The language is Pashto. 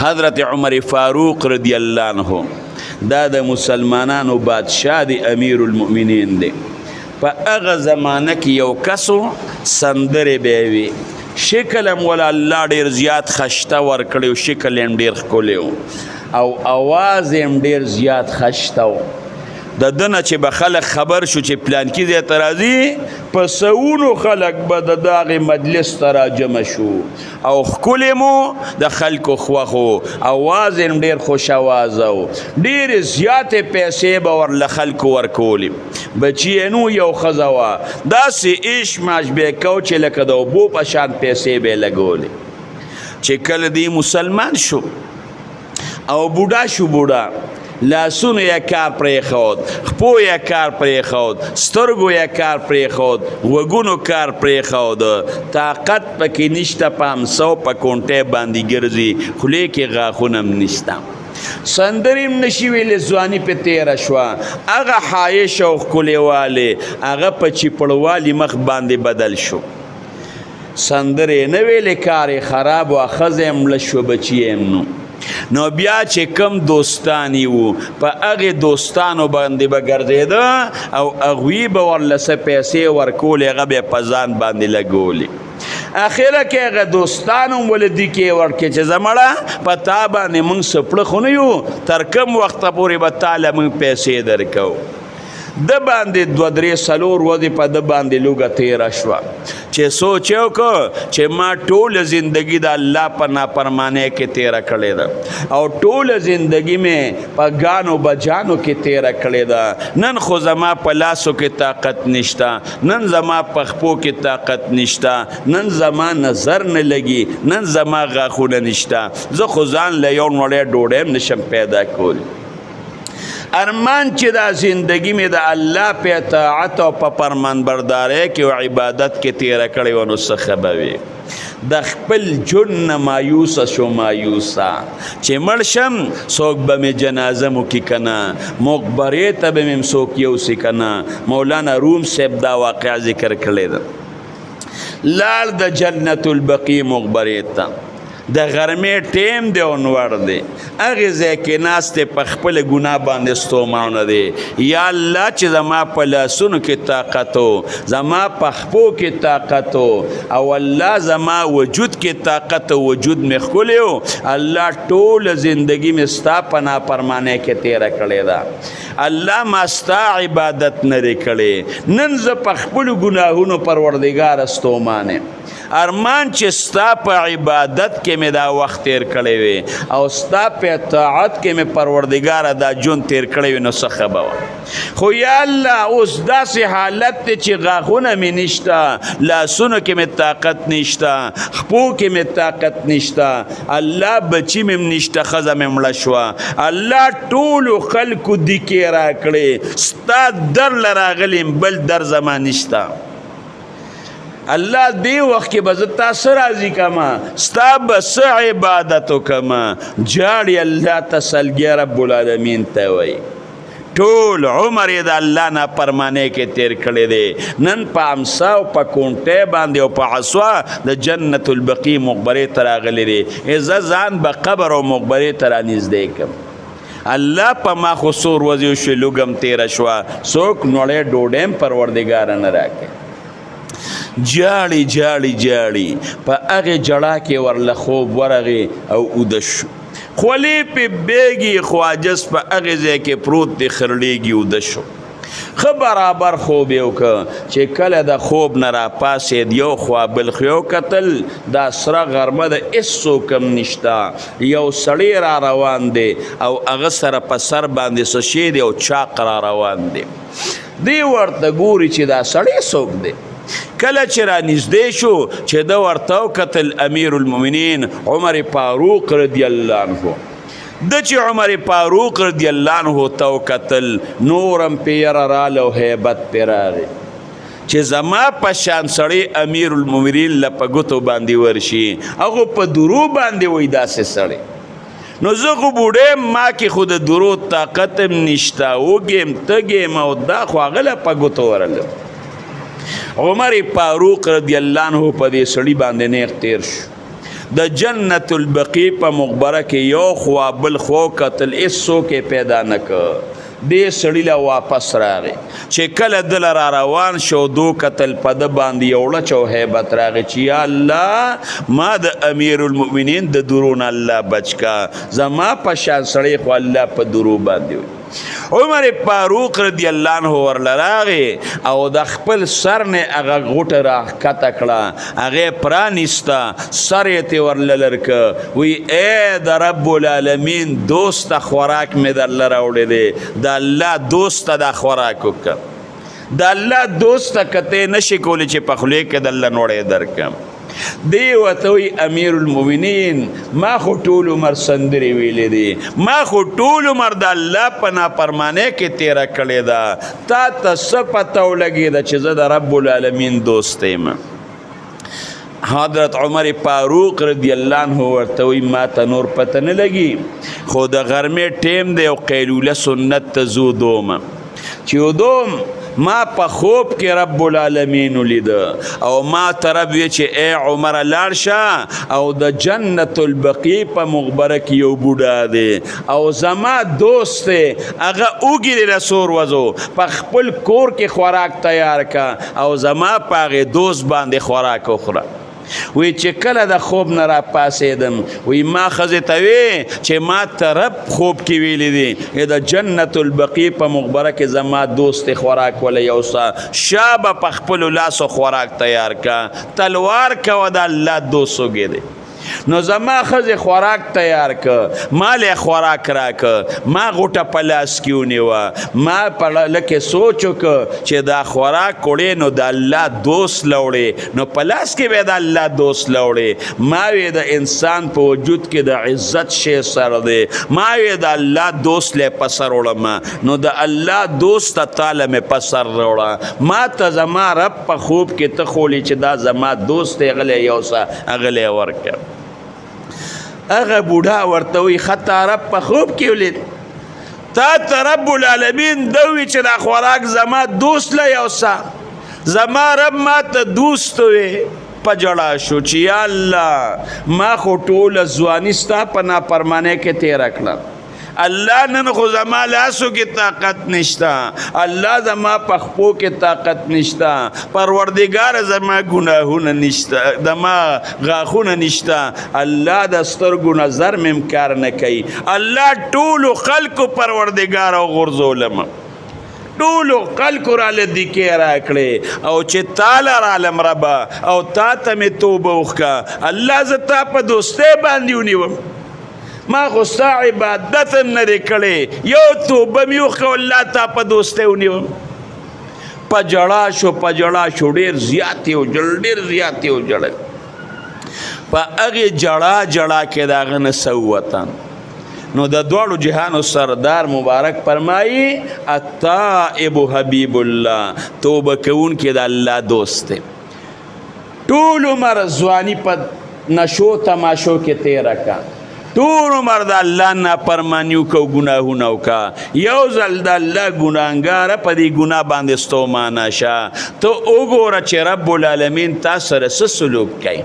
حضرت عمر فاروق رضی اللہ عنہ دا د مسلمانانو بادشاہ دی امیر المؤمنین دی په هغه زمانه کې یو کسو سندرې به وي شکل هم ولا الله ډېر زیات خشته ورکړی و شکل هم ډېر ښکلی و او اواز هم ډېر زیات خشته و د ده نه چې به خلک خبر شو چې پلانکي ځای ته راځي په سوونو خلک به د دغې مجلس ته راجمع شو او ښکلې مو د خلکو خوښ و اواز هم ډېر خوش اوازه و ډېرې زیاتې پیسې به ورله خلکو ورکولې بچی یې نو یو ښځه وه داسې ایش ماش به یې کو چې لکه د اوبو په شان پیسې به یې لګولې چې کله دی مسلمان شو او بوډا شو بوډا لاسونو یې کار پرېښود خپو یې کار پرېښود سترګو یې کار پرېښود غوږونو کار پرېښود طاقت پکې نشته په همسو په کونټۍ باندې ګرځي خولې کې غاښونه هم نشته سندرې هم نشي ویلې ځواني پې تېره شوه هغه حایش او ښکلېوالی هغه په چیپړوالي مخ باندې بدل شو سندرې نه ویلې کار یې خراب و ښځه یې مړه شوه بچي یې هم نو نو بیا چې کم دوستانی وو په هغې دوستانو باندې به ګرځېده او هغوی به ورله څه پیسې ورکولې هغه به یې په ځان باندې لګولې اخره کې هغه دوستان هم ولدي کې ورکړې چې زه مړه په تا باندې موږ سپړه خو نه یو تر کم وخته پورې به تا له موږ پیسې درکوو د باندې دوه درې څلور ورځې په ده باندې لوږه تېره شوه چې سوچ یې وکړه چې ما ټوله زندګي د الله په نافرمانۍ کې تېره کړې ده او ټوله زندګي مې په ګانو بجانو کې تېره کړې ده نن خو زما په لاسو کې طاقت نشته نن زما په خپو کې طاقت نشته نن زما نظر نه لګي نن زما غاښونه نشته زه خو ځان له یو نوړی ډوډۍ هم نشم پیدا کولی ارمان چې دا زندگی می د الله په اطاعت او په فرمانبردارۍ کې او عبادت کې تیره کړې وه نو څه ښه به وي د خپل ژوند نه مایوسه شو مایوسه چې مړ شم څوک به مې جنازه مو کي که نه مقبرې ته به مې څوک یوسي که نه مولانا روم صاحب دا واقعه ذکر کړې ده لاړ د جنت البقیع مقبرې ته د غرمې ټیم دی او نور دی هغې ځای کې ناست دی په خپله ګناه باندې ستومانه دی یا الله چې زما په لاسونو کې طاقت و زما په خپو کې طاقت و او الله زما وجود کې طاقت و وجود مې ښکلی و الله ټوله زندګي مې ستا په نافرمانۍ کې تېره کړې ده الله ما ستا عبادت نرې کړې نن زه په خپلو ګناهونو پروردګاره ستومان یم ارمان چې ستا په عبادت کې مې دا وخت تیر کړی وي او ستا په اطاعت کې مې پروردګاره دا ژوند تیر کړی وي نو څه ښه به وه خو یا الله اوس داسې حالت دی چې غاښونه مې نشته لاسونو کې مې طاقت نشته خپو کې مې طاقت نشته الله بچي مې هم نشته ښځه مې مړه شوه الله ټولو خلکو دیکې راکړې ستا در له راغلیم بل در زما نشته الله دی وخت کې به زه تا څه راضي کما ستا به څه عبادت وکما جاړي الله ته سلګی رب العالمین ته وایي ټول عمر یې د الله نافرمانۍ کې تیر کړی دی نن په امسا او په کونټۍ باندې او په عصوا د جنت البقیع مقبرې ته راغلی دی زه ځان به قبر او مقبرې ته رانږدې کړم الله په ما خو څو ورځې وشوې لوږه هم تېره شوه څوک نوړی ډوډۍ هم پروردګاره نه راکوي جاړي جاړي جاړي په هغې جړا کې ورله خوب ورغې او اوده شو خولې پې بیږي خو عجز په هغې ځای کې پروت دی خرړېږي اوده شو ښه برابر خوب یې وکړه چې کله د خوب نه راپاڅېد یو خوا بل خو یې وکتل دا سره غرمه د هېڅوک هم نشته یو سړی را روان دی او هغه سره په سر باندې څه شی دی او چاق را روان دی دی ورته ګوري چې دا سړی څوک دی کله چې را نږدې شو چې ده ورته وکتل امیر المؤمنین عمر فاروق رضی الله عنه ده چې عمر فاروق رضی الله عنه ته وکتل نور هم پې یره راله او هیبت پې راغی چې زما په شان سړی امیر المؤمنین له په ګوتو باندې ورشي هغو په درو باندې وایي داسې سړی نو زه خو بوډۍ ما کې خو د درو طاقت هم نشته وږې یم تږې یم او دا خو هغه له په ګوتو ورلم عمر فاروق رضی الله عنه په دې سړي باندې نیغ تیر شو د جنت البقیع په مقبره کې یو خوا بل خوا کتل هېڅوک یې پیدا نه که دې سړي له واپس راغی چې کله دله را روان شو دو کتل په ده باندې یو ړچ او هیبت راغی چې یا الله ما د امیر المؤمنین د درون الله بچ کا زما په شان سړی خو الله په درو باندې وي عمر فاروق رضی الله عنه ورله راغی او د خپل سر نه هغه غوټه راښکته کړه هغې پرانیسته سر یې ترې ورله لر که وی ای د رب العالمین دوسته خوراک مې درله راوړی دی د الله دوسته دا خوراک وکړه د الله دوسته که ته نشي کولی چې په خولې کې د الله نوړی درکړم دی ورته وی امیر المؤمنین ما خو ټول عمر سندرې ویلې دي ما خو ټول عمر د الله په نافرمانۍ کې تیره کړې ده تا ته څه پته ولګېده چې زه د رب العالمین دوست یم حضرت عمر فاروق رضی الله عنه ورته وی ما ته نور پته نه لګي خو د غرمې ټیم دی او قیلوله سنت ته زو دوم چې ودوم ما په خوب کې رب العالمین ولیده او ما ته رب وی چې ای عمر لاړ شه او د جنت البقیع په مقبره کې یو بوډا دی او زما دوست دی هغه اوږې دی له سور وځو په خپل کور کې خوراک تیار کا او زما په هغې دوست باندې خوراک وخوره وی چې کله د خوب نه را پاسېدم وی ما ښځې ته وی چې ما ته رب خوب کې ویلی دی د جنت البقیع په مقبره کې زما دوست خوراک وله یوسه شا به په خپلو لاسو خوراک تیار کا تلوار کوه د الله دوست وږې دی نو زما ښځې خوراک تیار که ما لی خوراک را که ما غوټه په لاس کې ونیوه ما په لکه سوچ وکړه چې دا خوراک وړې نو د الله دوست لوړې نو په لاس کې به د الله دوست لوړې ما وی د انسان په وجود کې د عزت شی سر دی ما وی د الله دوست لی په سر وړم نو د الله دوست ته تاله مې په سر راوړه ما ته زما رب په خوب کې ته خولی چې دا زما دوست دی هغه لی یوسه هغه لی ورکړه هغه بوډا ورته وی خطا رب په خوب کې ولید تا ته رب العالمین دوی چې دا خوراک زما دوست له یوسه زما رب ما ته دوست وی په جړه شو چې یا الله ما خو ټوله ځواني ستا په نافرمانۍ کې تېره کړه الله نن خو زما لاسو کې طاقت نشته الله زما په خپو کې طاقت نشته پروردګار زما ګناهونه نشته زما غاښونه نشته الله د سترګو نظر مې کار نه کوي الله ټولو خلکو پروردګار او غورځولم ټولو خلکو راله دیکې راکړې او چې تاله رالم ربه او تا ته مې توبه وښکه الله زه تا په دوستۍ باندې ونیوم ما خو ستا عبادت هم نه دی کړی یو توبه مې وښکه الله تا په دوستۍ ونیوم په جړا شو ډېر زیات یې وژړل ډېر زیات یې وژړل په هغې جړا کې د هغه نه څه ووته نو د دواړو جهانو سردار مبارک فرمایي التائب حبیب الله توبه کوونکی د الله دوست دی ټول عمر ځواني په نشو تماشو کې تېره کړه ټول عمر د الله نافرماني وکړه او ګناهونه وکړه یو ځل د الله ګناهګاره په دې ګناه باندې ستومانه شه ته وګوره چې رب العالمین تا سره څه سلوک کوي